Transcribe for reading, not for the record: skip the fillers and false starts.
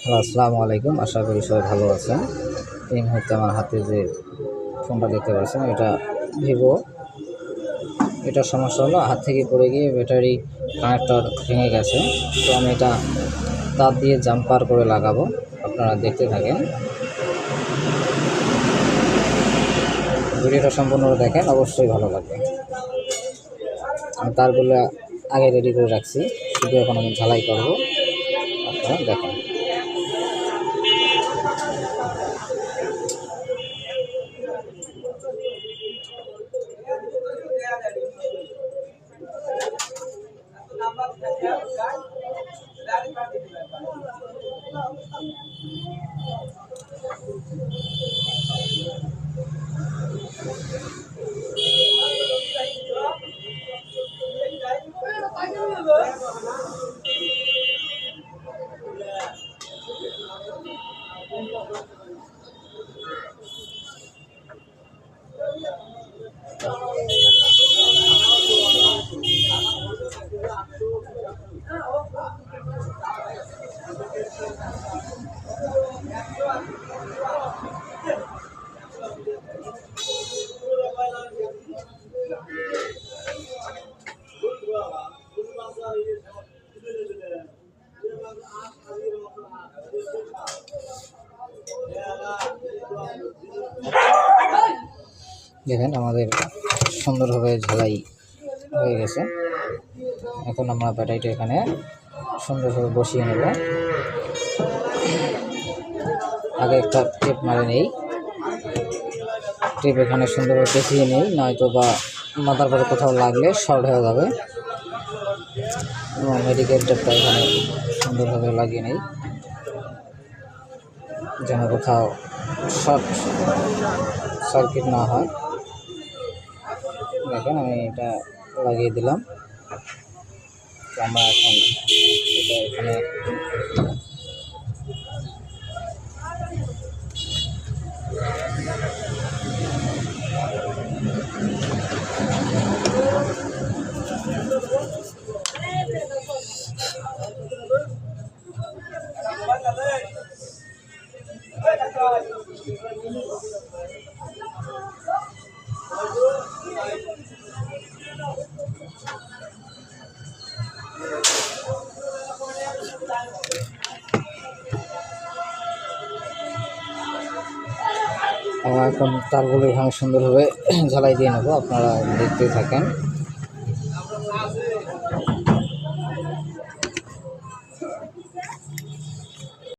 Hello, আসসালামু আলাইকুম। আশা করি সবাই ভালো আছেন। এই মুহূর্তে আমার হাতে যে ফোনটা দেখতে পাচ্ছেন এটা ভিভো। এটার সমস্যা হলো হাত থেকে পড়ে গিয়ে ব্যাটারি কানেক্টর ভেঙে গেছে। তো আমি এটা তার দিয়ে জাম্পার করে লাগাবো, আপনারা দেখতে থাকেন। ভিডিওটা সম্পূর্ণভাবে দেখেন, অবশ্যই ভালো লাগবে। আমি তারগুলো আগে রেডি করে রাখছি, শুধু এখন আমি ঝালাই করবো, আপনারা দেখেন। দেখেন আমাদের সুন্দরভাবে ঝালাই হয়ে গেছে। এখন আমরা ব্যাটারিটা এখানে সুন্দরভাবে বসিয়ে নেব। আগে একটা টেপ মারে নেই, টেপ এখানে সুন্দরভাবে পেঁচিয়ে নেই, নয়তো বা মাথার পরে কোথাও লাগলে শর্ট হয়ে যাবে। এবং মেডিকেল টেপটা এখানে সুন্দরভাবে লাগিয়ে নেই, যেন কোথাও শর্ট সার্কিট না হয়। দেখেন আমি এটা লাগিয়ে দিলাম। আমরা এখন এটা এখানে এখন তারগুলো এখানে সুন্দরভাবে ঝালাই দিয়ে নেবো, আপনারা দেখতে থাকেন।